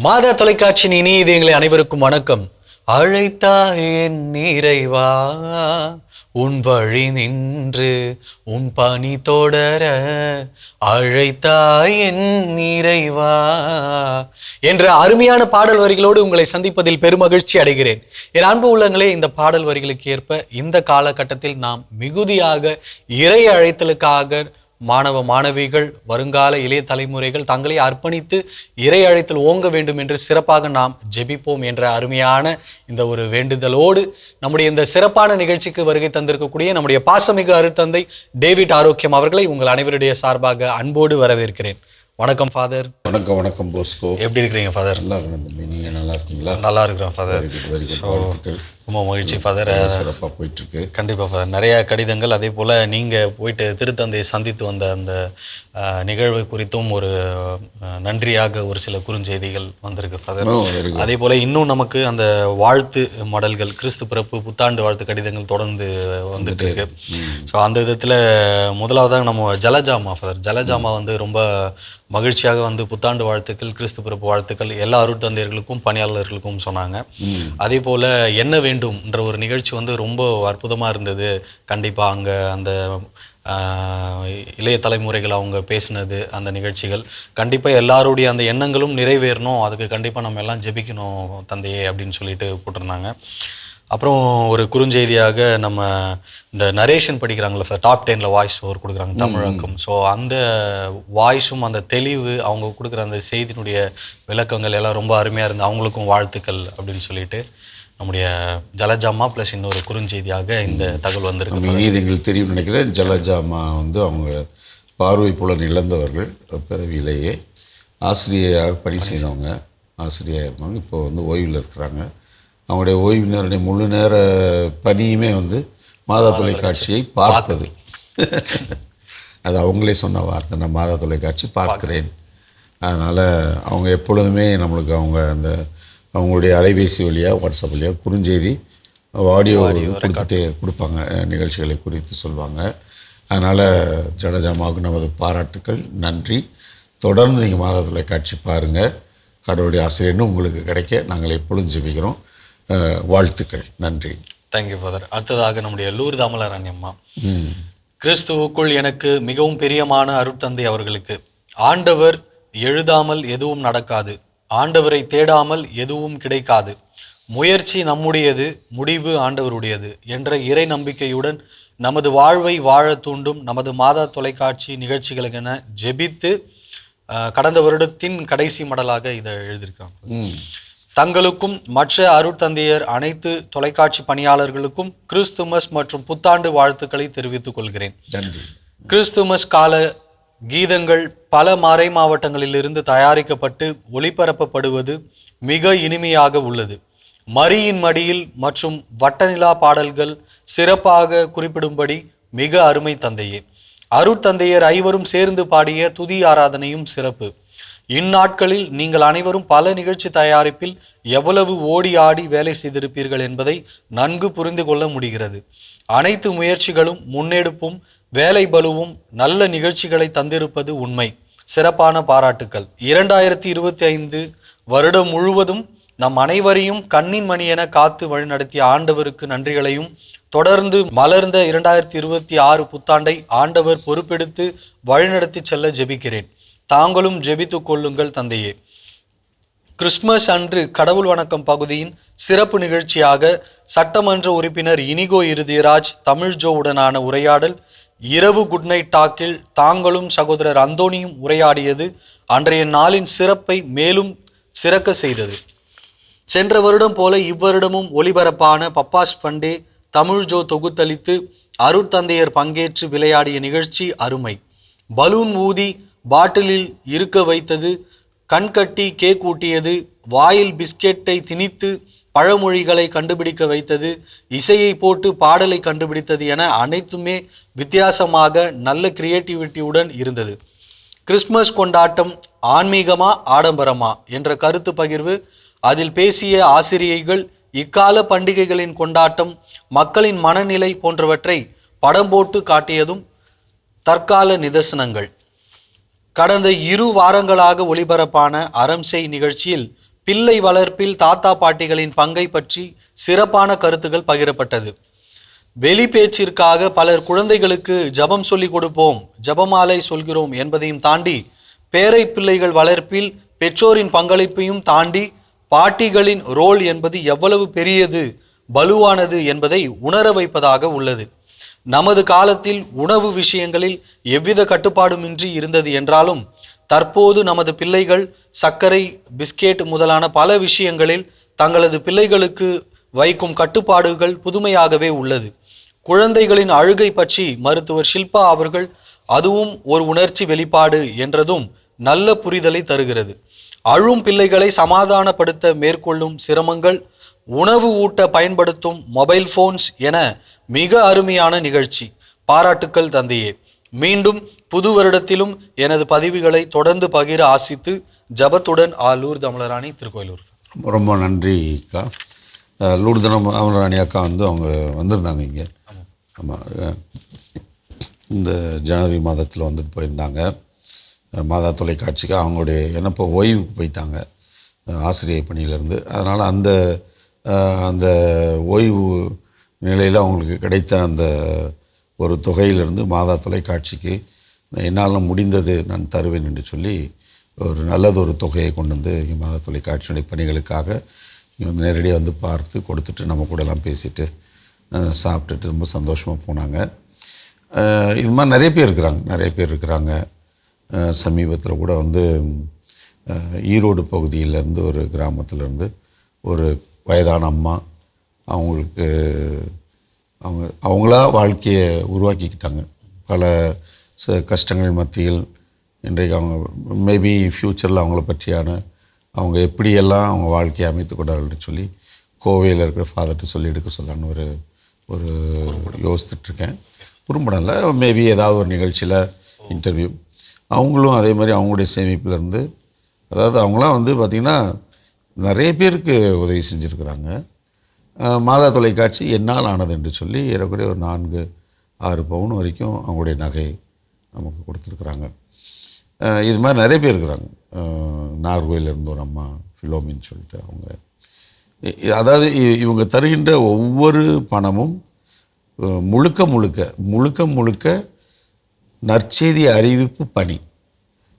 மாதா தொலைக்காட்சியின் இனிய இதயங்களை அனைவருக்கும் வணக்கம். அழைத்தாய் என் இறைவா, உன் வழி நின்று உன் பணி தொடர அழைத்தாய் என் இறைவா என்ற அருமையான பாடல் வரிகளோடு உங்களை சந்திப்பதில் பெருமகிழ்ச்சி அடைகிறேன். என் அன்பு உள்ளங்களே, இந்த பாடல் வரிகளுக்கு ஏற்ப இந்த காலகட்டத்தில் நாம் மிகுதியாக இறை அழைத்தலுக்காக மாணவ மாணவிகள், வருங்கால இளைய தலைமுறைகள் தங்களை அர்ப்பணித்து இறை அழைத்தல் ஓங்க வேண்டும் என்று சிறப்பாக நாம் ஜெபிப்போம் என்ற அருமையான இந்த ஒரு வேண்டுதலோடு நம்முடைய இந்த சிறப்பான நிகழ்ச்சிக்கு வருகை தந்திருக்கக்கூடிய நம்முடைய பாசமிகு அருட்தந்தை டேவிட் ஆரோக்கியம் அவர்களை உங்கள் அனைவருடைய சார்பாக அன்போடு வரவேற்கிறேன். வணக்கம் ஃபாதர். வணக்கம் போஸ்கோ. எப்படி இருக்கிறீங்க ஃபாதர்? நல்லா இருக்கணும் தம்பி, நீங்கள் நல்லா இருக்கீங்களா? நல்லா இருக்கிறோம் ஃபாதர். வெரி குட் வாழ்த்துக்கள். ரொம்ப மகிழ்ச்சி ஃபாதர். சிறப்பாக போயிட்டுருக்கு. கண்டிப்பாக ஃபாதர். நிறைய கடிதங்கள், அதே போல் நீங்கள் போயிட்டு திருத்தந்தையை சந்தித்து வந்த அந்த நிகழ்வு குறித்தும் ஒரு நன்றியாக ஒரு சில குறுஞ்செய்திகள் வந்திருக்கு ஃபாதர். அதே போல் இன்னும் நமக்கு அந்த வாழ்த்து மடல்கள், கிறிஸ்து பிறப்பு புத்தாண்டு வாழ்த்து கடிதங்கள் தொடர்ந்து வந்துட்டு இருக்கு. ஸோ அந்த விதத்தில் முதலாவதாக நம்ம ஜலஜாமா ஃபாதர், ஜலஜாமா வந்து ரொம்ப மகிழ்ச்சியாக வந்து புத்தாண்டு வாழ்த்துக்கள், கிறிஸ்து பிறப்பு வாழ்த்துக்கள் எல்லா அருட்தந்தையர்களுக்கும் பணியாளர்களுக்கும் சொன்னாங்க. அதே போல் என்ன வேண்டும்ன்ற ஒரு நிகழ்ச்சி வந்து ரொம்ப அற்புதமாக இருந்தது. கண்டிப்பாக அங்கே அந்த இளைய தலைமுறைகள் அவங்க பேசினது, அந்த நிகழ்ச்சிகள் கண்டிப்பாக எல்லாருடைய அந்த எண்ணங்களும் நிறைவேறணும், அதுக்கு கண்டிப்பாக நம்ம எல்லாம் ஜெபிக்கணும் தந்தையே அப்படின்னு சொல்லிட்டு போட்டிருந்தாங்க. அப்புறம் ஒரு குறுஞ்செய்தியாக நம்ம இந்த நரேஷன் படிக்கிறாங்களே, டாப் 10ல் வாய்ஸ் ஓவர் கொடுக்குறாங்க தமிழாக்கம். ஸோ அந்த வாய்ஸும் அந்த தெளிவு, அவங்க கொடுக்குற அந்த செய்தியினுடைய விளக்கங்கள் எல்லாம் ரொம்ப அருமையாக இருந்து அவங்களுக்கும் வாழ்த்துக்கள் அப்படின்னு சொல்லிட்டு நம்முடைய ஜலஜாமா ப்ளஸ் இன்னொரு குறுஞ்செய்தியாக இந்த தகவல் வந்திருக்கு. எங்களுக்கு தெரியும் நினைக்கிறேன். ஜலஜாமா வந்து அவங்க பார்வை புலன் இழந்தவர்கள், பிறவியிலேயே ஆசிரியராக பணி செய்தவங்க, ஆசிரியராக இருந்தாங்க. இப்போ வந்து ஓய்வில் இருக்கிறாங்க. அவங்களுடைய ஓய்வினருடைய முழு நேர பணியுமே வந்து மாதா தொலைக்காட்சியை பார்ப்பது. அது அவங்களே சொன்ன வார்த்தை, நான் மாதா தொலைக்காட்சி பார்க்கிறேன். அதனால் அவங்க எப்பொழுதுமே நம்மளுக்கு அந்த அவங்களுடைய அலைபேசி வழியாக, வாட்ஸ்அப் வழியாக குறுஞ்செய்தி, ஆடியோ கொடுப்பாங்க, நிகழ்ச்சிகளை குறித்து சொல்லுவாங்க. அதனால் ஜலஜாமாவுக்கு நமது பாராட்டுக்கள், நன்றி. தொடர்ந்து நீங்கள் மாதா தொலைக்காட்சி பாருங்கள். கடவுளுடைய ஆசிரியர்னு உங்களுக்கு கிடைக்க நாங்கள் எப்பொழுதும் ஜெபிக்கிறோம். வாழ்த்துக்கள், நன்றி. Thank you father. அடுத்ததாக நம்முடைய லூர்து அமலராணி அம்மா, கிறிஸ்துவுக்குள் எனக்கு மிகவும் பிரியமான அருட்தந்தை அவர்களுக்கு, ஆண்டவர் எழுதாமல் எதுவும் நடக்காது, ஆண்டவரை தேடாமல் எதுவும் கிடைக்காது, முயற்சி நம்முடையது, முடிவு ஆண்டவருடையது என்ற இறை நம்பிக்கையுடன் நமது வாழ்வை வாழ தூண்டும் நமது மாதா தொலைக்காட்சி நிகழ்ச்சிகளுக்கென ஜெபித்து கடந்த வருடத்தின் கடைசி மடலாக இதை எழுதியிருக்காங்க. தங்களுக்கும் மற்ற அருட்தந்தையர் அனைத்து தொலைக்காட்சி பணியாளர்களுக்கும் கிறிஸ்துமஸ் மற்றும் புத்தாண்டு வாழ்த்துக்களை தெரிவித்துக் கொள்கிறேன். கிறிஸ்துமஸ் கால கீதங்கள் பல மறை மாவட்டங்களிலிருந்து தயாரிக்கப்பட்டு ஒளிபரப்பப்படுவது மிக இனிமையாக உள்ளது. மரியின் மடியில் மற்றும் வட்டநிலா பாடல்கள் சிறப்பாக குறிப்பிடும்படி மிக அருமை தந்தையே. அருட்தந்தையர் ஐவரும் சேர்ந்து பாடிய துதி ஆராதனையும் சிறப்பு. இந்நாட்களில் நீங்கள் அனைவரும் பல நிகழ்ச்சி தயாரிப்பில் எவ்வளவு ஓடி ஆடி வேலை செய்திருப்பீர்கள் என்பதை நன்கு புரிந்து கொள்ள முடிகிறது. அனைத்து முயற்சிகளும், முன்னெடுப்பும், வேலை பலுவும் நல்ல நிகழ்ச்சிகளை தந்திருப்பது உண்மை. சிறப்பான பாராட்டுக்கள். 2025 வருடம் முழுவதும் நம் அனைவரையும் கண்ணின் மணி என காத்து வழிநடத்திய ஆண்டவருக்கு நன்றிகளையும், தொடர்ந்து மலர்ந்த 2026 புத்தாண்டை ஆண்டவர் பொறுப்பெடுத்து வழிநடத்தி செல்ல ஜெபிக்கிறேன். தாங்களும் ஜெபித்து கொள்ளுங்கள் தந்தையே. கிறிஸ்துமஸ் அன்று கடவுள் வணக்கம் பகுதியின் சிறப்பு நிகழ்ச்சியாக சட்டமன்ற உறுப்பினர் இனிகோ இருதயராஜ் தமிழ்ஜோ உடனான உரையாடல், இரவு குட் நைட் டாக்கில் தாங்களும் சகோதரர் அந்தோனியும் உரையாடியது அன்றைய நாளின் சிறப்பை மேலும் சிறக்க செய்தது. சென்ற வருடம் போல இவ்வருடமும் ஒளிபரப்பான பப்பாஸ் ஃபண்டே தமிழ்ஜோ தொகுத்தளித்து அருட்தந்தையர் பங்கேற்று விளையாடிய நிகழ்ச்சி அருமை. பலூன் ஊதி பாட்டிலில் இருக்க வைத்தது, கண்கட்டி கேக் ஊட்டியது, வாயில் பிஸ்கெட்டை திணித்து பழமொழிகளை கண்டுபிடிக்க வைத்தது, இசையை போட்டு பாடலை கண்டுபிடித்தது என அனைத்துமே வித்தியாசமாக நல்ல கிரியேட்டிவிட்டியுடன் இருந்தது. கிறிஸ்மஸ் கொண்டாட்டம் ஆன்மீகமா ஆடம்பரமா என்ற கருத்து பகிர்வு, அதில் பேசிய ஆசிரியைகள் இக்கால பண்டிகைகளின் கொண்டாட்டம், மக்களின் மனநிலை போன்றவற்றை படம் போட்டு காட்டியதும் தற்கால நிதர்சனங்கள். கடந்த 2 வாரங்களாக ஒளிபரப்பான அறம் செய் நிகழ்ச்சியில் பிள்ளை வளர்ப்பில் தாத்தா பாட்டிகளின் பங்கை பற்றி சிறப்பான கருத்துக்கள் பகிரப்பட்டது. வெளி பேச்சிற்காக பலர் குழந்தைகளுக்கு ஜபம் சொல்லி கொடுப்போம், ஜபமாலை சொல்கிறோம் என்பதையும் தாண்டி, பேரை பிள்ளைகள் வளர்ப்பில் பெற்றோரின் பங்களிப்பையும் தாண்டி பாட்டிகளின் ரோல் என்பது எவ்வளவு பெரியது, வலுவானது என்பதை உணர வைப்பதாக உள்ளது. நமது காலத்தில் உணவு விஷயங்களில் எவ்வித கட்டுப்பாடுமின்றி இருந்தது என்றாலும், தற்போது நமது பிள்ளைகள் சர்க்கரை, பிஸ்கெட் முதலான பல விஷயங்களில் தங்களது பிள்ளைகளுக்கு வைக்கும் கட்டுப்பாடுகள் புதுமையாகவே உள்ளது. குழந்தைகளின் அழுகை பற்றி மருத்துவர் ஷில்பா அவர்கள் அதுவும் ஒரு உணர்ச்சி வெளிப்பாடு என்றதும் நல்ல புரிதலை தருகிறது. அழும் பிள்ளைகளை சமாதானப்படுத்த மேற்கொள்ளும் சிரமங்கள், உணவு ஊட்ட பயன்படுத்தும் மொபைல் போன்ஸ் என மிக அருமையான நிகழ்ச்சி. பாராட்டுக்கள் தந்தையே. மீண்டும் புது வருடத்திலும் எனது பதிவுகளை தொடர்ந்து பகிர ஆசித்து ஜபத்துடன் லூர்து அமலராணி, திருக்கோயிலூர். ரொம்ப ரொம்ப நன்றி அக்கா. லூர்து அமலராணி அக்கா வந்து அவங்க வந்திருந்தாங்க இங்கே. ஆமாம், இந்த ஜனவரி மாதத்தில் வந்துட்டு போயிருந்தாங்க மாதா தொலைக்காட்சிக்கு. அவங்களுடைய என்ன இப்போ ஓய்வுக்கு போயிட்டாங்க ஆசிரியை பணியிலேருந்து. அதனால் அந்த அந்த ஓய்வு நிலையில் அவங்களுக்கு கிடைத்த அந்த ஒரு தொகையிலிருந்து மாதா தொலைக்காட்சிக்கு என்னால் முடிந்தது நான் தருவேன் என்று சொல்லி ஒரு நல்லதொரு தொகையை கொண்டு வந்து இங்கே மாதா தொலைக்காட்சியுடைய பணிகளுக்காக இங்கே வந்து நேரடியாக வந்து பார்த்து கொடுத்துட்டு நம்ம கூடலாம் பேசிட்டு சாப்பிட்டுட்டு ரொம்ப சந்தோஷமாக போனாங்க. இது மாதிரி நிறைய பேர் இருக்கிறாங்க. சமீபத்தில் கூட வந்து ஈரோடு பகுதியிலேருந்து ஒரு கிராமத்திலேருந்து ஒரு வயதான அம்மா அவங்களா வாழ்க்கையை உருவாக்கிக்கிட்டாங்க. பல கஷ்டங்கள் மத்தியில் இன்றைக்கு அவங்க மேபி ஃப்யூச்சரில் அவங்கள பற்றியான அவங்க எப்படியெல்லாம் அவங்க வாழ்க்கையை அமைத்து கொண்டார்கள் சொல்லி கோவையில் இருக்கிற ஃபாதர்கிட்ட சொல்லி எடுக்க சொல்லலான்னு ஒரு யோசித்துட்ருக்கேன். குறும்படம்ல மேபி ஏதாவது ஒரு நிகழ்ச்சியில் இன்டர்வியூ. அவங்களும் அதே மாதிரி அவங்களுடைய சேமிப்பிலேருந்து, அதாவது அவங்களாம் வந்து பார்த்திங்கன்னா நிறைய பேருக்கு உதவி செஞ்சுருக்கிறாங்க. மாதா தொலைக்காட்சி என்னால் ஆனது என்று சொல்லி ஏறக்குறைய ஒரு 4-6 பவுன் வரைக்கும் அவங்களுடைய நகை நமக்கு கொடுத்துருக்குறாங்க. இது மாதிரி நிறைய பேர் இருக்கிறாங்க. நாகர்கோயிலேருந்து ஒரு அம்மா ஃபிலோமின்னு சொல்லிட்டு அவங்க, அதாவது இவங்க தருகின்ற ஒவ்வொரு பணமும் முழுக்க முழுக்க நற்செய்தி அறிவிப்பு பணி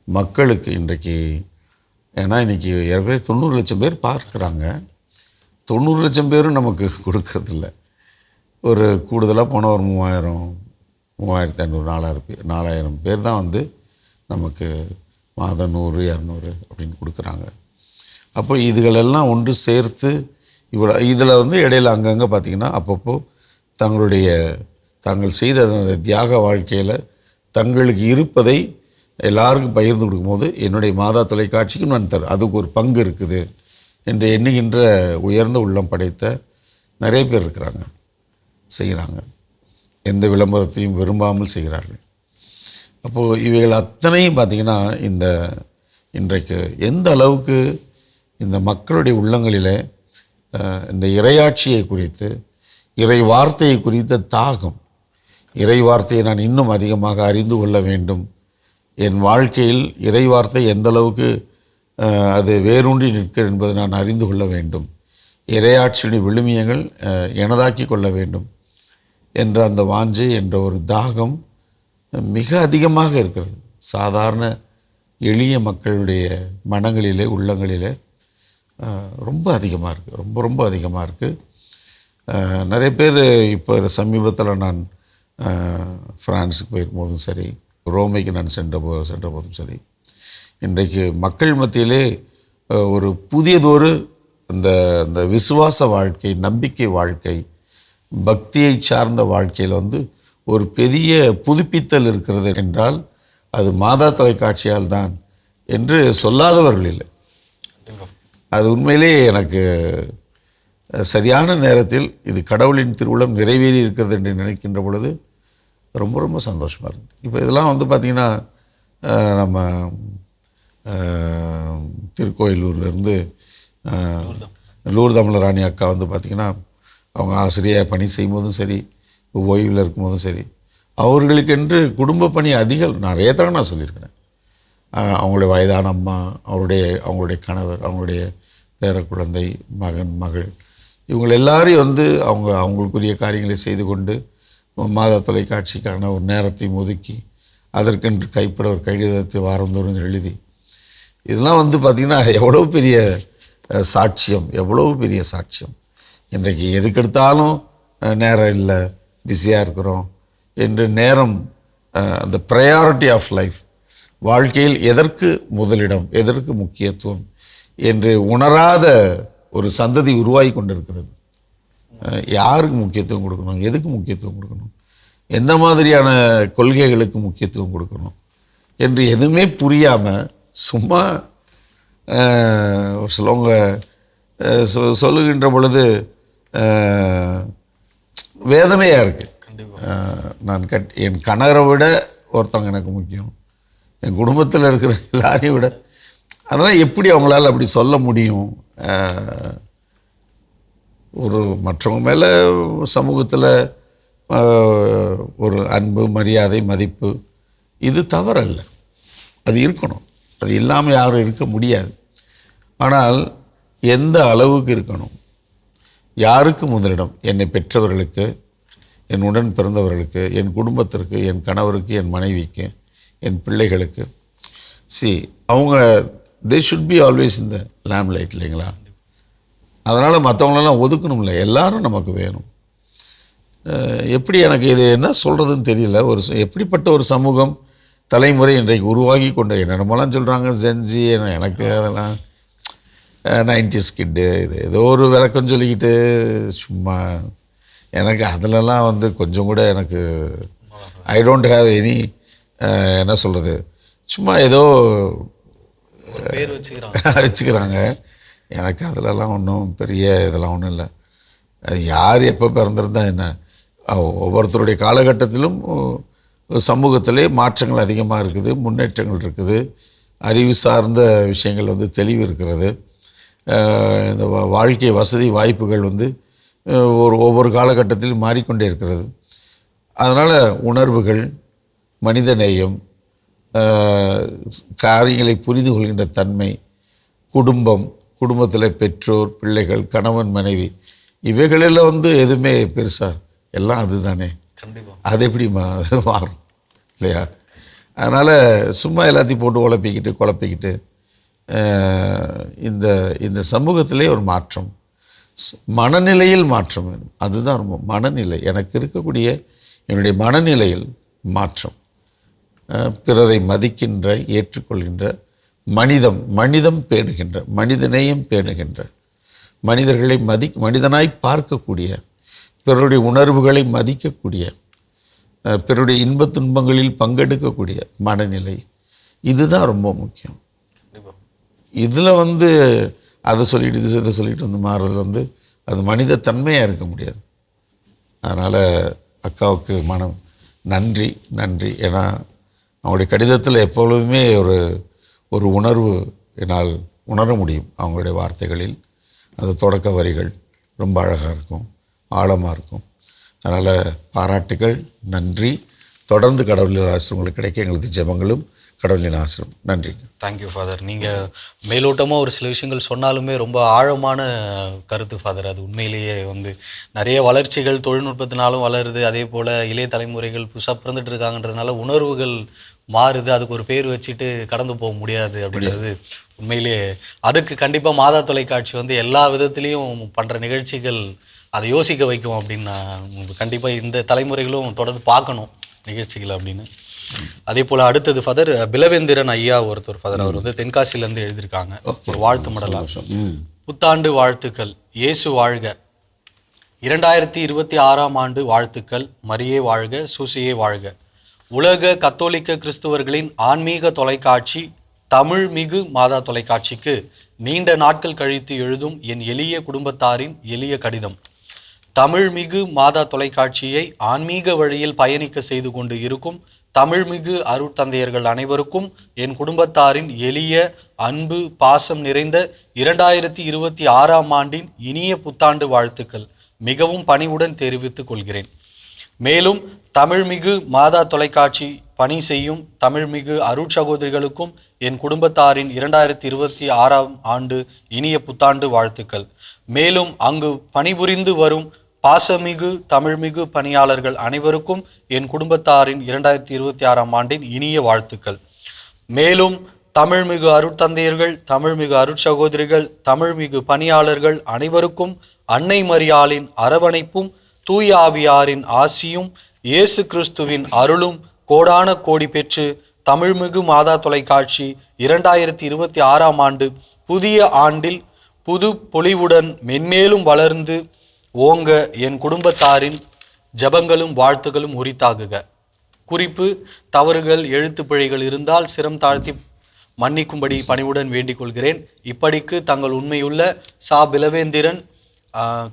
மக்களுக்கு. இன்றைக்கு ஏன்னா இன்றைக்கி ஏற்கனவே 90 லட்சம் பேர் பார்க்குறாங்க. 90 லட்சம் பேரும் நமக்கு கொடுக்கறதில்ல. ஒரு கூடுதலாக போனால் ஒரு 3500 4000 பேர் தான் வந்து நமக்கு மாதம் 100-200 அப்படின்னு கொடுக்குறாங்க. அப்போ இதுகளெல்லாம் ஒன்று சேர்த்து இதில் வந்து இடையில் அங்கங்கே பார்த்திங்கன்னா அப்பப்போ தாங்கள் செய்த அந்த தியாக வாழ்க்கையில் தங்களுக்கு இருப்பதை எல்லாருக்கும் பகிர்ந்து கொடுக்கும்போது என்னுடைய மாதா தொலைக்காட்சிக்கும் நான் அதுக்கு ஒரு பங்கு இருக்குது என்று எண்ணுகின்ற உயர்ந்த உள்ளம் படைத்த நிறைய பேர் இருக்கிறாங்க, செய்கிறாங்க. எந்த விளம்பரத்தையும் விரும்பாமல் செய்கிறார்கள். அப்போது இவைகள் அத்தனையும் பார்த்திங்கன்னா இன்றைக்கு எந்த அளவுக்கு இந்த மக்களுடைய உள்ளங்களில் இந்த இறையாட்சியை குறித்து, இறை வார்த்தையை குறித்த தாகம், இறை வார்த்தையை நான் இன்னும் அதிகமாக அறிந்து கொள்ள வேண்டும், என் வாழ்க்கையில் இறை வார்த்தை எந்த அளவுக்கு அது வேரூன்றி நிற்கிறது என்பதை நான் அறிந்து கொள்ள வேண்டும், இறையாட்சியுடைய விழுமியங்கள் எனதாக்கி கொள்ள வேண்டும் என்ற அந்த வாஞ்சை என்ற ஒரு தாகம் மிக அதிகமாக இருக்கிறது. சாதாரண எளிய மக்களுடைய மனங்களிலே உள்ளங்களிலே ரொம்ப அதிகமாக இருக்குது. ரொம்ப அதிகமாக இருக்குது. நிறைய பேர் இப்போ சமீபத்தில் நான் ஃப்ரான்ஸுக்கு போயிருக்கும்போதும் சரி, ரோமைக்கு நான் சென்ற போதும் சரி, இன்றைக்கு மக்கள் மத்தியிலே ஒரு புதியதொரு இந்த விசுவாச வாழ்க்கை, நம்பிக்கை வாழ்க்கை, பக்தியை சார்ந்த வாழ்க்கையில் வந்து ஒரு பெரிய புதுப்பித்தல் இருக்கிறது என்றால் அது மாதா தொலைக்காட்சியால் தான் என்று சொல்லாதவர்கள் இல்லை. அது உண்மையிலே எனக்கு சரியான நேரத்தில் இது கடவுளின் திருவுளம் நிறைவேறி இருக்கிறது என்று நினைக்கின்ற பொழுது ரொம்ப சந்தோஷமாக இருக்குது. இப்போ இதெல்லாம் வந்து பார்த்திங்கன்னா நம்ம திருக்கோயிலூர்லேருந்து லூர்து அமலராணி அக்கா வந்து பார்த்திங்கன்னா அவங்க ஆசிரியர் பணி செய்யும்போதும் சரி, ஓய்வில் இருக்கும்போதும் சரி, அவர்களுக்கென்று குடும்ப பணி நிறைய தடவை நான் சொல்லியிருக்கிறேன். அவங்களுடைய வயதான அம்மா, அவங்களுடைய கணவர், அவங்களுடைய பேரக்குழந்தை, மகன், மகள் இவங்க எல்லாரையும் வந்து அவங்களுக்குரிய காரியங்களை செய்து கொண்டு மாதா தொலைக்காட்சிக்கான ஒரு நேரத்தையும் ஒதுக்கி அதற்கென்று கைப்பட ஒரு கடிதத்தை வாரந்தோறும் எழுதி இதெல்லாம் வந்து பார்த்திங்கன்னா எவ்வளோ பெரிய சாட்சியம், எவ்வளோ பெரிய சாட்சியம். இன்றைக்கு எதுக்கெடுத்தாலும் நேரம் இல்லை, பிஸியாக இருக்கிறோம் என்று நேரம் அந்த ப்ரையாரிட்டி ஆஃப் லைஃப், வாழ்க்கையில் எதற்கு முதலிடம், எதற்கு முக்கியத்துவம் என்று உணராத ஒரு சந்ததி உருவாகி கொண்டிருக்கிறது. யாருக்கு முக்கியத்துவம் கொடுக்கணும், எதுக்கு முக்கியத்துவம் கொடுக்கணும், எந்த மாதிரியான கொள்கைகளுக்கு முக்கியத்துவம் கொடுக்கணும் என்று எதுவுமே புரியாமல் சும்மா சிலவங்க சொல்லுகின்ற பொழுது வேதனையாக இருக்குது. நான் என் கணவரை விட ஒருத்தவங்க எனக்கு முக்கியம், என் குடும்பத்தில் இருக்கிற எல்லாரையும் விட. அதனால் எப்படி அவங்களால அப்படி சொல்ல முடியும்? ஒரு மற்றவங்க மேலே சமூகத்தில் ஒரு அன்பு, மரியாதை, மதிப்பு இது தவறல்ல, அது இருக்கணும். அது இல்லாமல் யாரும் இருக்க முடியாது. ஆனால் எந்த அளவுக்கு இருக்கணும், யாருக்கு முதலிடம்? என்னை பெற்றவர்களுக்கு, என் உடன் பிறந்தவர்களுக்கு, என் குடும்பத்திற்கு, என் கணவருக்கு, என் மனைவிக்கு, என் பிள்ளைகளுக்கு. அவங்க தே ஷுட் பி ஆல்வேஸ் இந்த லேம்ப் லைட் இல்லைங்களா? அதனால் மற்றவங்களெல்லாம் ஒதுக்கணும்ல, எல்லாரும் நமக்கு வேணும். எப்படி எனக்கு இது என்ன சொல்கிறதுன்னு தெரியல. எப்படிப்பட்ட ஒரு சமூகம் தலைமுறை இன்றைக்கு உருவாகி கொண்ட, என்னென்னமெல்லாம் சொல்கிறாங்க ஜென்ஜி, எனக்கு அதெல்லாம் 90s கிட்டு, இது ஏதோ ஒரு விளக்கம் சொல்லிக்கிட்டு சும்மா. எனக்கு அதிலெல்லாம் வந்து கொஞ்சம் கூட எனக்கு ஐ டோன்ட் ஹேவ் எனி என்ன சொல்கிறது, சும்மா ஏதோ பேர் வச்சுக்கிறாங்க. எனக்கு அதிலெல்லாம் ஒன்றும் பெரிய இதெல்லாம் ஒன்றும் இல்லை. அது யார் எப்போ பிறந்திருந்தா என்ன, ஒவ்வொருத்தருடைய காலகட்டத்திலும் சமூகத்திலே மாற்றங்கள் அதிகமாக இருக்குது, முன்னேற்றங்கள் இருக்குது, அறிவு சார்ந்த விஷயங்கள் வந்து தெளிவு இருக்கிறது. இந்த வாழ்க்கை வசதி வாய்ப்புகள் வந்து ஒவ்வொரு காலகட்டத்திலும் மாறிக்கொண்டே இருக்கிறது. அதனால் உணர்வுகள், மனிதநேயம், காரியங்களை புரிந்து கொள்கின்ற தன்மை, குடும்பத்தில் பெற்றோர், பிள்ளைகள், கணவன், மனைவி இவைகளெல்லாம் வந்து எதுவுமே பெருசாக எல்லாம் அது தானே. அது எப்படி அது மாறும் இல்லையா? அதனால் சும்மா எல்லாத்தையும் போட்டு குழப்பிக்கிட்டு இந்த சமூகத்திலே ஒரு மாற்றம், மனநிலையில் மாற்றம் வேணும். அதுதான் ரொம்ப மனநிலை, எனக்கு இருக்கக்கூடிய என்னுடைய மனநிலையில் மாற்றம். பிறரை மதிக்கின்ற, ஏற்றுக்கொள்கின்ற, மனிதம் பேணுகின்ற, மனிதநேயம் பேணுகின்ற, மனிதர்களை மனிதனாய் பார்க்கக்கூடிய, பிறருடைய உணர்வுகளை மதிக்கக்கூடிய, பிறருடைய இன்பத் துன்பங்களில் பங்கெடுக்கக்கூடிய மனநிலை, இதுதான் ரொம்ப முக்கியம். இதில் வந்து அதை சொல்லிட்டு இதை சொல்லிட்டு வந்து மாறுறது வந்து அது மனித தன்மையாக இருக்க முடியாது. அதனால் அக்காவுக்கு மனம் நன்றி. ஏன்னா அவங்களுடைய கடிதத்தில் எப்பொழுதுமே ஒரு உணர்வு என்னால் உணர முடியும். அவங்களுடைய வார்த்தைகளில் அந்த தொடக்க வரிகள் ரொம்ப அழகாக இருக்கும், ஆழமாக இருக்கும். அதனால் பாராட்டுகள், நன்றி. தொடர்ந்து கடவுளின் ஆசிரம் உங்களுக்கு கிடைக்க எங்களது ஜெபங்களும் கடவுளின் ஆசிரம். நன்றி. Thank you father. நீங்கள் மேலோட்டமாக ஒரு சில விஷயங்கள் சொன்னாலுமே ரொம்ப ஆழமான கருத்து ஃபாதர். அது உண்மையிலேயே வந்து நிறைய வளர்ச்சிகள் தொழில்நுட்பத்தினாலும் வளருது, அதே போல் இளைய தலைமுறைகள் புதுசாக பிறந்துட்டு இருக்காங்கன்றதுனால உணர்வுகள் மாறுது. அதுக்கு ஒரு பேர் வச்சுட்டு கடந்து போக முடியாது அப்படின்றது உண்மையிலேயே. அதுக்கு கண்டிப்பாக மாதா தொலைக்காட்சி வந்து எல்லா விதத்துலேயும் பண்ணுற நிகழ்ச்சிகள் அதை யோசிக்க வைக்கும் அப்படின்னு நான் கண்டிப்பாக இந்த தலைமுறைகளும் தொடர்ந்து பார்க்கணும் நிகழ்ச்சிகள் அப்படின்னு. அதே போல் அடுத்தது ஃபாதர் பிலவேந்திரன் ஐயா ஒருத்தர் ஃபாதர், அவர் வந்து தென்காசிலேருந்து எழுதியிருக்காங்க ஒரு வாழ்த்து மடலாக. புத்தாண்டு வாழ்த்துக்கள். இயேசு வாழ்க. 2026ஆம் ஆண்டு வாழ்த்துக்கள். மரியே வாழ்க, சூசியே வாழ்க. உலக கத்தோலிக்க கிறிஸ்துவர்களின் ஆன்மீக தொலைக்காட்சி தமிழ் மிகு மாதா தொலைக்காட்சிக்கு நீண்ட நாட்கள் கழித்து எழுதும் என் எளிய குடும்பத்தாரின் எளிய கடிதம். தமிழ்மிகு மாதா தொலைக்காட்சியை ஆன்மீக வழியில் பயணிக்க செய்து கொண்டு இருக்கும் தமிழ்மிகு அருட்தந்தையர்கள் அனைவருக்கும் என் குடும்பத்தாரின் எளிய, அன்பு, பாசம் நிறைந்த 2026ஆம் ஆண்டின் இனிய புத்தாண்டு வாழ்த்துக்கள் மிகவும் பணிவுடன் தெரிவித்துக் கொள்கிறேன். மேலும் தமிழ்மிகு மாதா தொலைக்காட்சி பணி செய்யும் தமிழ்மிகு அருட்சகோதரிகளுக்கும் என் குடும்பத்தாரின் 2026ஆம் ஆண்டு இனிய புத்தாண்டு வாழ்த்துக்கள். மேலும் அங்கு பணிபுரிந்து வரும் பாசமிகு தமிழ்மிகு பணியாளர்கள் அனைவருக்கும் என் குடும்பத்தாரின் 2026ஆம் ஆண்டின் இனிய வாழ்த்துக்கள். மேலும் தமிழ்மிகு அருட்தந்தையர்கள், தமிழ்மிகு அருட்சகோதரிகள், தமிழ்மிகு பணியாளர்கள் அனைவருக்கும் அன்னை மரியாளின் அரவணைப்பும் தூய ஆவியாரின் ஆசியும் இயேசு கிறிஸ்துவின் அருளும் கோடான கோடி பெற்று தமிழ்மிகு மாதா தொலைக்காட்சி 2026ஆம் ஆண்டு புதிய ஆண்டில் புது பொலிவுடன் மென்மேலும் வளர்ந்து ஓங்க என் குடும்பத்தாரின் ஜபங்களும் வாழ்த்துகளும் உரித்தாகுக. குறிப்பு: தவறுகள், எழுத்து பிழைகள் இருந்தால் சிரம் தாழ்த்தி மன்னிக்கும்படி பணிவுடன் வேண்டிக் கொள்கிறேன். இப்படிக்கு தங்கள் உண்மையுள்ள சா பிலவேந்திரன்,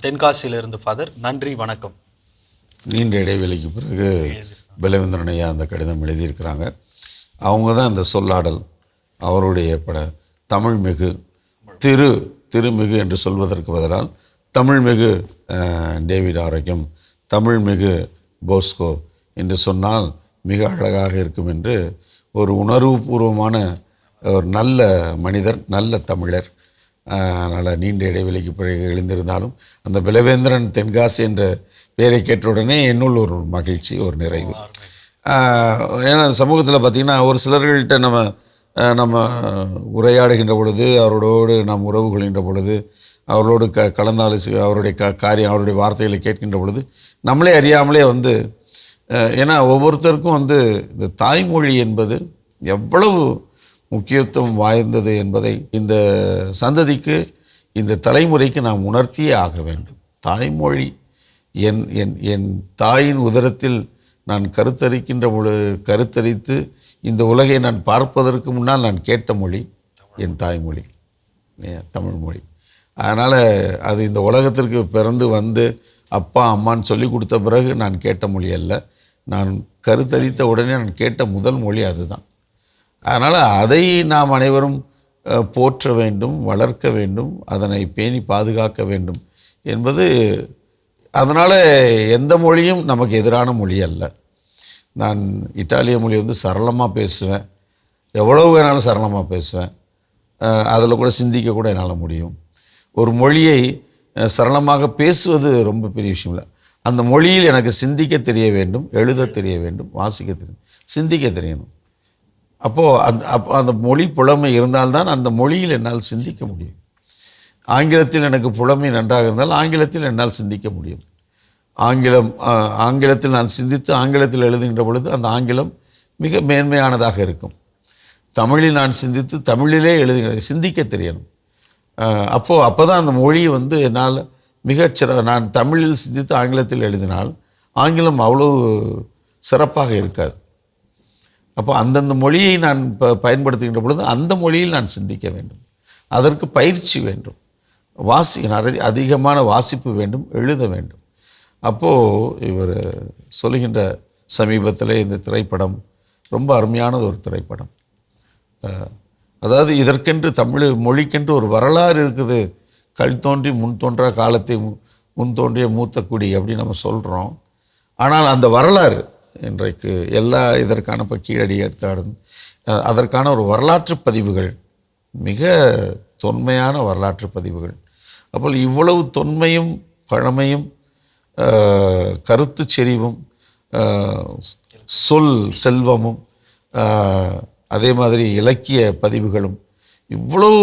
தென்காசியிலிருந்து ஃபாதர். நன்றி, வணக்கம். நீண்ட இடைவெளிக்கு பிறகு பிலவேந்திரன் ஐயா அந்த கடிதம் எழுதியிருக்கிறாங்க. அவங்க தான் அந்த சொல்லாடல், அவருடைய தமிழ்மிகு திருமிகு என்று சொல்வதற்கு பதிலால் தமிழ்மிகு டேவிட் ஆரோக்கியம், தமிழ்மிகு போஸ்கோ என்று சொன்னால் மிக அழகாக இருக்கும் என்று ஒரு உணர்வுபூர்வமான ஒரு நல்ல மனிதர், நல்ல தமிழர். அதனால் நீண்ட இடைவெளிக்கு பிறகு எழுந்திருந்தாலும் அந்த பிலவேந்திரன் தென்காசி என்ற பெயரை கேட்டவுடனே என்னுள் ஒரு மகிழ்ச்சி, ஒரு நிறைவு. ஏன்னா சமூகத்தில் பார்த்திங்கன்னா ஒரு சிலர்கள்ட்ட நம்ம உரையாடுகின்ற பொழுது, அவரோடு நாம் உறவு கொள்கின்ற பொழுது, அவர்களோடு கலந்தாலோசி அவருடைய காரியம், அவருடைய வார்த்தைகளை கேட்கின்ற பொழுது நம்மளே அறியாமலே ஏன்னா ஒவ்வொருத்தருக்கும் இந்த தாய்மொழி என்பது எவ்வளவு முக்கியத்துவம் வாய்ந்தது என்பதை இந்த சந்ததிக்கு, இந்த தலைமுறைக்கு நாம் உணர்த்தியே ஆக வேண்டும். தாய்மொழி என் தாயின் உதரத்தில் நான் கருத்தரித்து இந்த உலகை நான் பார்ப்பதற்கு முன்னால் நான் கேட்ட மொழி என் தாய்மொழி, தமிழ்மொழி. அதனால் அது இந்த உலகத்திற்கு பிறந்து வந்து அப்பா அம்மான்னு சொல்லி கொடுத்த பிறகு நான் கேட்ட மொழி அல்ல, நான் கருத்தரித்த உடனே நான் கேட்ட முதல் மொழி அதுதான். அதனால் அதை நாம் அனைவரும் போற்ற வேண்டும், வளர்க்க வேண்டும், அதனை பேணி பாதுகாக்க வேண்டும் என்பது. அதனால் எந்த மொழியும் நமக்கு எதிரான மொழி அல்ல. நான் இட்டாலிய மொழி சரளமாக பேசுவேன், எவ்வளவு வேணாலும் சரளமாக பேசுவேன், அதில் கூட சிந்திக்க கூட என்னால் முடியும். ஒரு மொழியை சரளமாக பேசுவது ரொம்ப பெரிய விஷயம் இல்லை. அந்த மொழியில் எனக்கு சிந்திக்க தெரிய வேண்டும், எழுத தெரிய வேண்டும், வாசிக்க தெரியும், சிந்திக்க தெரியணும். அப்போது அந்த மொழி புலமை இருந்தால்தான் அந்த மொழியில் என்னால் சிந்திக்க முடியும். ஆங்கிலத்தில் எனக்கு புலமை நன்றாக இருந்தால் ஆங்கிலத்தில் என்னால் சிந்திக்க முடியும். ஆங்கிலத்தில் நான் சிந்தித்து ஆங்கிலத்தில் எழுதுகின்ற பொழுது அந்த ஆங்கிலம் மிக மேன்மையானதாக இருக்கும். தமிழில் நான் சிந்தித்து தமிழிலே சிந்திக்க தெரியணும். அப்போ தான் அந்த மொழி என்னால் நான் தமிழில் சிந்தித்து ஆங்கிலத்தில் எழுதினால் ஆங்கிலம் அவ்வளோ சிறப்பாக இருக்காது. அப்போ அந்தந்த மொழியை நான் பயன்படுத்துகின்ற பொழுது அந்த மொழியில் நான் சிந்திக்க வேண்டும். அதற்கு பயிற்சி வேண்டும், அதிகமான வாசிப்பு வேண்டும், எழுத வேண்டும். அப்போது இவர் சொல்லுகின்ற சமீபத்தில் இந்த திரைப்படம் ரொம்ப அருமையானது ஒரு திரைப்படம். அதாவது இதற்கென்று தமிழ் மொழிக்கென்று ஒரு வரலாறு இருக்குது. கல் தோன்றி முன் தோன்றா காலத்தை முன் தோன்றிய மூத்த குடி அப்படின்னு நம்ம சொல்கிறோம். ஆனால் அந்த வரலாறு இன்றைக்கு இதற்கான இப்போ கீழடி எடுத்தாடும் அதற்கான ஒரு வரலாற்று பதிவுகள், மிக தொன்மையான வரலாற்று பதிவுகள். அப்போ இவ்வளவு தொன்மையும் பழமையும் கருத்து செறிவும் செல்வமும் அதே மாதிரி இலக்கிய பதிவுகளும் இவ்வளவு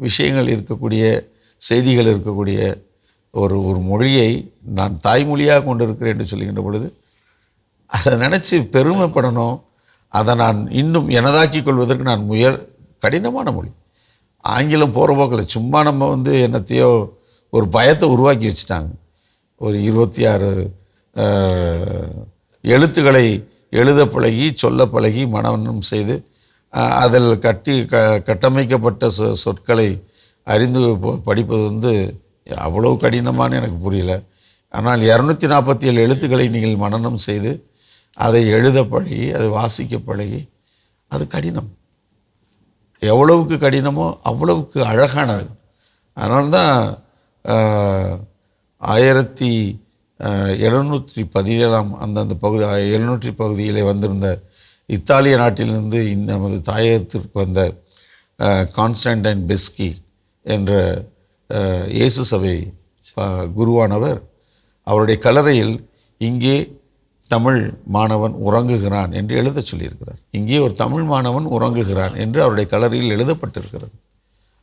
விஷயங்கள் இருக்கக்கூடிய, செய்திகள் இருக்கக்கூடிய ஒரு மொழியை நான் தாய்மொழியாக கொண்டிருக்கிறேன் என்று சொல்லுகின்ற பொழுது அதை நினச்சி பெருமைப்படணும். அதை நான் இன்னும் எனதாக்கி கொள்வதற்கு நான் கடினமான மொழி. ஆங்கிலம் போகிற போக்கில் சும்மா நம்ம என்னத்தையோ ஒரு பயத்தை உருவாக்கி வச்சுட்டாங்க. ஒரு 26 எழுத்துக்களை எழுத பழகி, சொல்ல பழகி, மனனம் செய்து அதில் கட்டமைக்கப்பட்ட சொற்களை அறிந்து படிப்பது அவ்வளோ கடினமான எனக்கு புரியல. ஆனால் 247 எழுத்துக்களை நீங்கள் மனனம் செய்து அதை எழுத பழகி, அதை வாசிக்க பழகி, அது கடினம். எவ்வளவுக்கு கடினமோ அவ்வளவுக்கு அழகானது. அதனால்தான் 1717 அந்தந்த பகுதி 700 பகுதியிலே வந்திருந்த இத்தாலிய நாட்டிலிருந்து நமது தாயகத்திற்கு வந்த கான்ஸ்டன்டைன் பெஸ்கி என்ற இயேசு சபை குருவானவர் அவருடைய கல்லறையில் இங்கே தமிழ் மாணவன் உறங்குகிறான் என்று எழுத சொல்லியிருக்கிறார். இங்கே ஒரு தமிழ் மாணவன் உறங்குகிறான் என்று அவருடைய கல்லறையில் எழுதப்பட்டிருக்கிறது.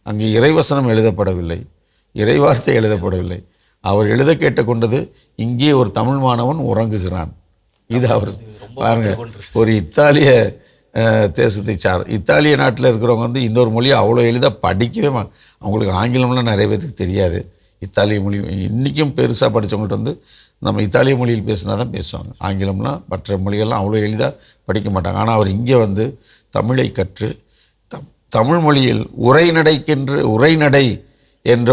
அங்கே இறைவசனம் எழுதப்படவில்லை, இறைவார்த்தை எழுதப்படவில்லை. அவர் எழுத கேட்டுக்கொண்டது இங்கே ஒரு தமிழ் மாணவன் உறங்குகிறான். இது அவர் பாருங்க, ஒரு இத்தாலிய தேசத்தை இத்தாலிய நாட்டில் இருக்கிறவங்க வந்து இன்னொரு மொழியை அவ்வளோ எளிதாக படிக்கவே அவங்களுக்கு ஆங்கிலம்லாம் நிறைய பேருக்கு தெரியாது. இத்தாலிய மொழி இன்றைக்கும் பெருசாக படித்தவங்கள்ட்ட வந்து நம்ம இத்தாலிய மொழியில் பேசினா தான் பேசுவாங்க. ஆங்கிலம்லாம் மற்ற மொழிகள்லாம் அவ்வளோ எளிதாக படிக்க மாட்டாங்க. ஆனால் அவர் இங்கே வந்து தமிழை கற்று தமிழ் மொழியில் உரைநடை என்ற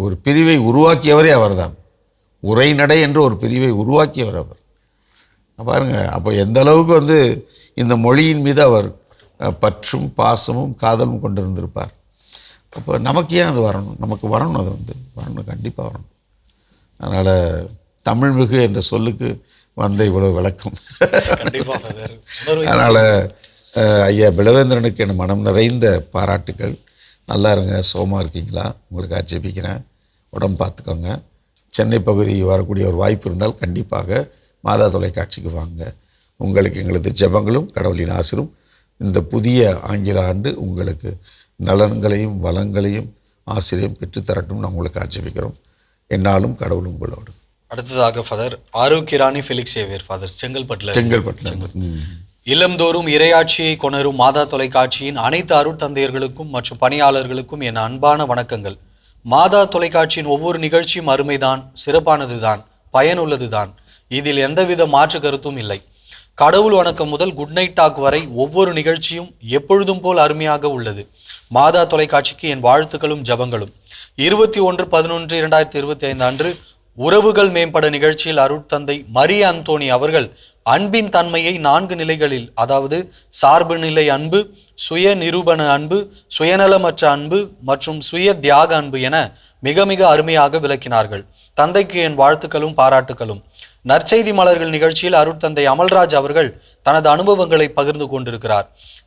ஒரு பிரிவை உருவாக்கியவரே அவர்தான். உரைநடை என்ற ஒரு பிரிவை உருவாக்கியவர் அவர். பாருங்கள், அப்போ எந்த அளவுக்கு வந்து இந்த மொழியின் மீது அவர் பற்றும் பாசமும் காதலும் கொண்டிருந்திருப்பார். அப்போ நமக்கு ஏன் அது வரணும்? நமக்கு வரணும், அது வந்து வரணும், கண்டிப்பாக வரணும். அதனால் தமிழ்மிகு என்ற சொல்லுக்கு வந்த இவ்வளோ விளக்கம். அதனால் ஐயா பிலவேந்திரனுக்கு என் மனம் நிறைந்த பாராட்டுக்கள். நல்லா இருங்க, சோமாக இருக்கீங்களா? உங்களுக்கு ஆட்சேபிக்கிறேன், உடம்பு பார்த்துக்கோங்க. சென்னை பகுதி வரக்கூடிய ஒரு வாய்ப்பு இருந்தால் கண்டிப்பாக மாதா தொலைக்காட்சிக்கு வாங்க. உங்களுக்கு எங்களது ஜெபங்களும் கடவுளின் ஆசிரும் இந்த புதிய ஆங்கில ஆண்டு உங்களுக்கு நலன்களையும் வளங்களையும் ஆசிரியம் பெற்றுத்தரட்டும் நான் உங்களுக்கு ஆட்சேபிக்கிறோம். என்னாலும் கடவுள் உங்களோடு. அடுத்ததாக ஃபாதர் ஆரோக்கியராணி ஃபெலிக்ஸ் சேவியர் ஃபாதர் செங்கல்பட்டில் இல்லந்தோறும் இறையாட்சியை கொணரும் மாதா தொலைக்காட்சியின் அனைத்து அருட்தந்தையர்களுக்கும் மற்றும் பணியாளர்களுக்கும் என் அன்பான வணக்கங்கள். மாதா தொலைக்காட்சியின் ஒவ்வொரு நிகழ்ச்சியும் அருமைதான், சிறப்பானதுதான், பயனுள்ளதுதான். இதில் எந்தவித மாற்று கருத்தும் இல்லை. கடவுள் வணக்கம் முதல் குட் நைட் டாக் வரை ஒவ்வொரு நிகழ்ச்சியும் எப்பொழுதும் போல் அருமையாக உள்ளது. மாதா தொலைக்காட்சிக்கு என் வாழ்த்துக்களும் ஜபங்களும். 21/11/2025 அன்று உறவுகள் மேம்பட நிகழ்ச்சியில் அருட்தந்தை மரிய அந்தோணி அவர்கள் அன்பின் தன்மையை 4 நிலைகளில், அதாவது சார்பு நிலை அன்பு, சுய நிரூபண அன்பு, சுயநலமற்ற அன்பு மற்றும் சுய தியாக அன்பு என மிக மிக அருமையாக விளக்கினார்கள். தந்தைக்கு என் வாழ்த்துக்களும் பாராட்டுக்களும். நற்செய்தி மலர்கள் நிகழ்ச்சியில் அருட்தந்தை அமல்ராஜ் அவர்கள் தனது அனுபவங்களை பகிர்ந்து கொண்டிருக்கிறார்.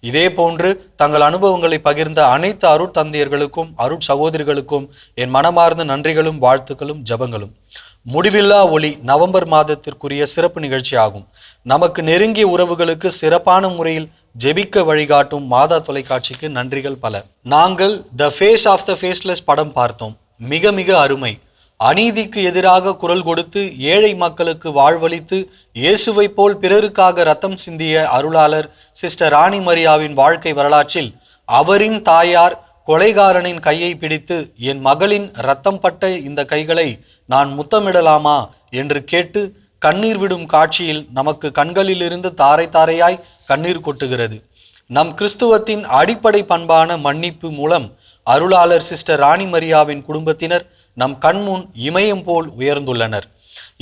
இதே போன்று தங்கள் அனுபவங்களை பகிர்ந்த அனைத்து அருட்தந்தையர்களுக்கும் அருட்சகோதரிகளுக்கும் என் மனமார்ந்த நன்றிகளும் வாழ்த்துக்களும் ஜபங்களும். முடிவில்லா ஒளி நவம்பர் மாதத்திற்குரிய சிறப்பு நிகழ்ச்சி ஆகும். நமக்கு நெருங்கிய உறவுகளுக்கு சிறப்பான முறையில் ஜெபிக்க வழிகாட்டும் மாதா தொலைக்காட்சிக்கு நன்றிகள் பல. நாங்கள் the face of the faceless படம் பார்த்தோம். மிக மிக அருமை. அநீதிக்கு எதிராக குரல் கொடுத்து ஏழை மக்களுக்கு வாழ்வளித்து இயேசுவை போல் பிறருக்காக ரத்தம் சிந்திய அருளாளர் சிஸ்டர் ராணி மரியாவின் வாழ்க்கை வரலாற்றில் அவரின் தாயார் கொலைகாரனின் கையை பிடித்து என் மகளின் இரத்தம் பட்ட இந்த கைகளை நான் முத்தமிடலாமா என்று கேட்டு கண்ணீர் விடும் காட்சியில் நமக்கு கண்களிலிருந்து தாரை தாரையாய் கண்ணீர் கொட்டுகிறது. நம் கிறிஸ்துவத்தின் அடிப்படை பண்பான மன்னிப்பு மூலம் அருளாளர் சிஸ்டர் ராணி மரியாவின் குடும்பத்தினர் நம் கண்முன் இமயம் போல் உயர்ந்துள்ளனர்.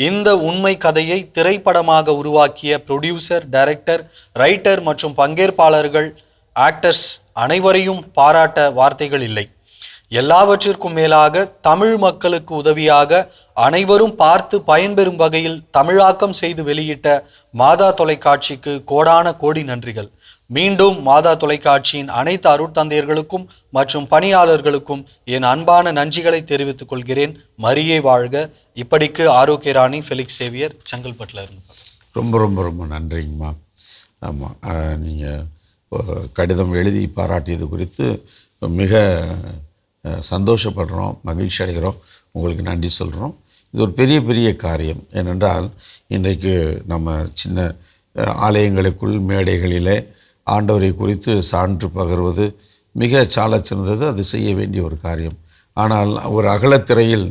இந்த உண்மை கதையை திரைப்படமாக உருவாக்கிய ப்ரொடியூசர், டைரக்டர், ரைட்டர் மற்றும் பங்கேற்பாளர்கள், ஆக்டர்ஸ் அனைவரையும் பாராட்ட வார்த்தைகள் இல்லை. எல்லாவற்றிற்கும் மேலாக தமிழ் மக்களுக்கு உதவியாக அனைவரும் பார்த்து பயன்பெறும் வகையில் தமிழாக்கம் செய்து வெளியிட்ட மாதா தொலைக்காட்சிக்கு கோடான கோடி நன்றிகள். மீண்டும் மாதா தொலைக்காட்சியின் அனைத்து அருட்தந்தையர்களுக்கும் மற்றும் பணியாளர்களுக்கும் என் அன்பான நன்றிகளை தெரிவித்துக் கொள்கிறேன். மரியே வாழ்க. இப்படிக்கு ஆரோக்கியராணி ஃபெலிக்ஸ் சேவியர், செங்கல்பட்டில் இருந்து. ரொம்ப ரொம்ப ரொம்ப நன்றிங்கம்மா. ஆமாம், நீங்கள் கடிதம் எழுதி பாராட்டியது குறித்து மிக சந்தோஷப்படுறோம், மகிழ்ச்சி அடைகிறோம், உங்களுக்கு நன்றி சொல்கிறோம். இது ஒரு பெரிய பெரிய காரியம். ஏனென்றால் இன்றைக்கு நம்ம சின்ன ஆலயங்களுக்குள் மேடைகளிலே ஆண்டவரை குறித்து சான்று பகர்வது மிக சாலச் சிறந்தது, அது செய்ய வேண்டிய ஒரு காரியம். ஆனால் ஒரு அகலத்திரையில்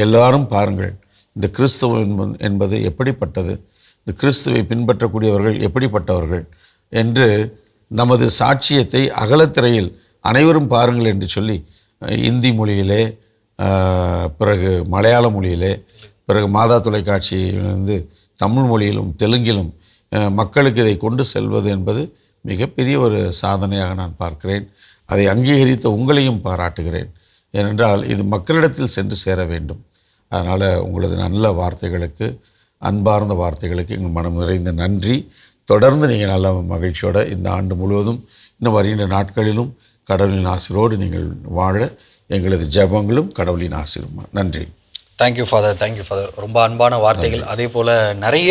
எல்லாரும் பாருங்கள், இந்த கிறிஸ்துவம் என்பது எப்படிப்பட்டது, இந்த கிறிஸ்துவை பின்பற்றக்கூடியவர்கள் எப்படிப்பட்டவர்கள் என்று நமது சாட்சியத்தை அகலத்திரையில் அனைவரும் பாருங்கள் என்று சொல்லி இந்தி மொழியிலே, பிறகு மலையாள மொழியிலே, பிறகு மாதா தொலைக்காட்சியிலிருந்து தமிழ் மொழியிலும் தெலுங்கிலும் மக்களுக்கு இதை கொண்டு செல்வது என்பது மிகப்பெரிய ஒரு சாதனையாக நான் பார்க்கிறேன். அதை அங்கீகரித்த உங்களையும் பாராட்டுகிறேன். ஏனென்றால் இது மக்களிடத்தில் சென்று சேர வேண்டும். அதனால் உங்களது நல்ல வார்த்தைகளுக்கு, அன்பார்ந்த வார்த்தைகளுக்கு எங்கள் மனம் நிறைந்த நன்றி. தொடர்ந்து நீங்கள் நல்ல மகிழ்ச்சியோட இந்த ஆண்டு முழுவதும் இன்னும் வருகின்ற நாட்களிலும் கடவுளின் ஆசீரோடு நீங்கள் வாழ எங்களது ஜெபங்களும் கடவுளின் ஆசீர்வாதமா. நன்றி. Thank you father, thank you father. ரொம்ப அன்பான வார்த்தைகள். அதே போல் நிறைய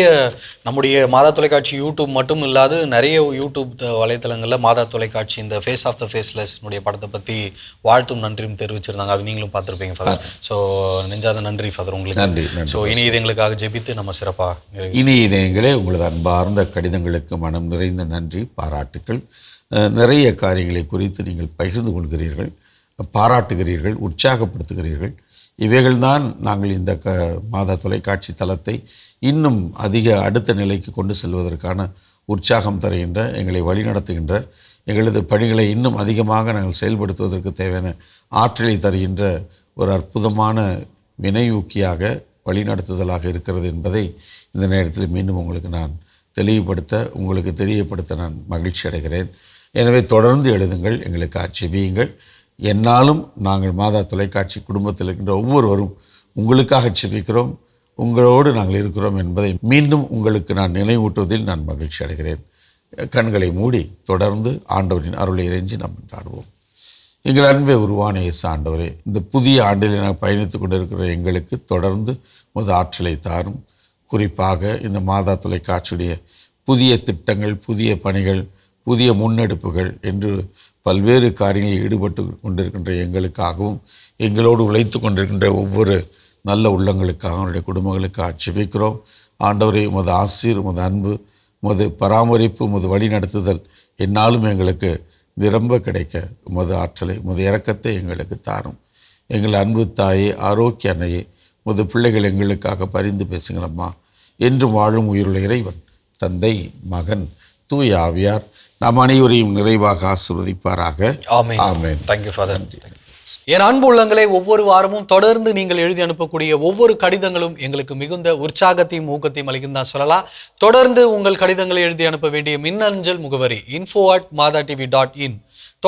நம்முடைய மாதா தொலைக்காட்சி யூடியூப் மட்டும் இல்லாது நிறைய யூடியூப் வலைத்தளங்களில் மாதா தொலைக்காட்சி இந்த ஃபேஸ் ஆஃப் த ஃபேஸ்லெஸ்னுடைய படத்தை பற்றி வாழ்த்தும் நன்றியும் தெரிவிச்சிருந்தாங்க. அது நீங்களும் பார்த்துருப்பீங்க ஃபாதர். ஸோ நெஞ்சாத நன்றி ஃபாதர் உங்களுக்கு. நன்றி. ஸோ இனி இது எங்களுக்காக ஜெபித்து நம்ம சிறப்பாக இனி இது எங்களே உங்களது அன்பார்ந்த கடிதங்களுக்கு மனம் நிறைந்த நன்றி, பாராட்டுக்கள். நிறைய காரியங்களை குறித்து நீங்கள் பகிர்ந்து கொள்கிறீர்கள், பாராட்டுகிறீர்கள், உற்சாகப்படுத்துகிறீர்கள். இவைகள்தான் நாங்கள் இந்த மாதா தொலைக்காட்சி தளத்தை இன்னும் அதிக அடுத்த நிலைக்கு கொண்டு செல்வதற்கான உற்சாகம் தருகின்ற, எங்களை வழிநடத்துகின்ற, எங்களது பணிகளை இன்னும் அதிகமாக நாங்கள் செயல்படுத்துவதற்கு தேவையான ஆற்றலை தருகின்ற ஒரு அற்புதமான வினையூக்கியாக வழிநடத்துதலாக இருக்கிறது என்பதை இந்த நேரத்தில் மீண்டும் உங்களுக்கு நான் உங்களுக்கு தெரியப்படுத்த நான் மகிழ்ச்சி அடைகிறேன். எனவே தொடர்ந்து எழுதுங்கள், எங்களுக்கு ஜெபியுங்கள். என்னாலும் நாங்கள் மாதா தொலைக்காட்சி குடும்பத்தில் இருக்கின்ற ஒவ்வொருவரும் உங்களுக்காக ஜெபிக்கிறோம், உங்களோடு நாங்கள் இருக்கிறோம் என்பதை மீண்டும் உங்களுக்கு நான் நினைவூட்டுவதில் நான் மகிழ்ச்சி அடைகிறேன். கண்களை மூடி தொடர்ந்து ஆண்டவரின் அருளை இறைஞ்சி நாம் கொண்டாடுவோம். எங்கள் அன்பே உருவான இயேசு ஆண்டவரே, இந்த புதிய ஆண்டில் நாங்கள் பயணித்து கொண்டிருக்கிற எங்களுக்கு தொடர்ந்து உமது ஆற்றலை தாரும். குறிப்பாக இந்த மாதா தொலைக்காட்சியுடைய புதிய திட்டங்கள், புதிய பணிகள், புதிய முன்னெடுப்புகள் என்று பல்வேறு காரியங்களில் ஈடுபட்டு கொண்டிருக்கின்ற எங்களுக்காகவும் எங்களோடு உழைத்து கொண்டிருக்கின்ற ஒவ்வொரு நல்ல உள்ளங்களுக்காக, அவருடைய குடும்பங்களுக்காக ஜெபிக்கிறோம். ஆண்டவரே, உமது ஆசீர், உமது அன்பு, உமது பராமரிப்பு, உமது வழி நடத்துதல் என்னாலும் எங்களுக்கு நிரம்ப கிடைக்க உமது ஆற்றலை, உமது இரக்கத்தை எங்களுக்கு தாரும். எங்கள் அன்பு தாயே, ஆரோக்கிய அன்னையே, உமது பிள்ளைகள் எங்களுக்காக பரிந்து பேசுங்களம்மா. என்றும் வாழும் உயிருள்ள இறைவன், தந்தை, மகன், தூய ஆவியார் நம் அனைவரையும் நிறைவாக ஆசீர்வதிப்பாராக. ஆமென். ஆமென். Thank you father. என் அன்பு உள்ளங்களே, ஒவ்வொரு வாரமும் தொடர்ந்து நீங்கள் எழுதி அனுப்பக்கூடிய ஒவ்வொரு கடிதங்களும் எங்களுக்கு மிகுந்த உற்சாகத்தையும் ஊக்கத்தையும் அளிக்கும் தான் சொல்லலாம். தொடர்ந்து உங்கள் கடிதங்களை எழுதி அனுப்ப வேண்டிய மின்னஞ்சல் முகவரி info@madatv.in.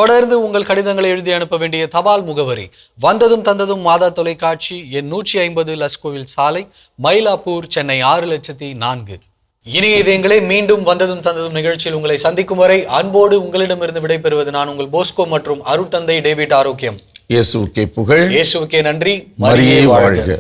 தொடர்ந்து உங்கள் கடிதங்களை எழுதி அனுப்ப வேண்டிய தபால் முகவரி வந்ததும் தந்ததும் மாதா தொலைக்காட்சி, எண் 150 லஸ்கோவில் சாலை, மயிலாப்பூர், சென்னை 6004. இனிய இதயங்களே, மீண்டும் வந்ததும் தந்ததும் நிகழ்ச்சியில் உங்களை சந்திக்கும் வரை அன்போடு உங்களிடமிருந்து விடைபெறுவது நான் உங்கள் போஸ்கோ மற்றும் அருட்தந்தை டேவிட் ஆரோக்கியம். இயேசுவுக்கே புகழ், இயேசுவுக்கே நன்றி, மரியே வாழ்க.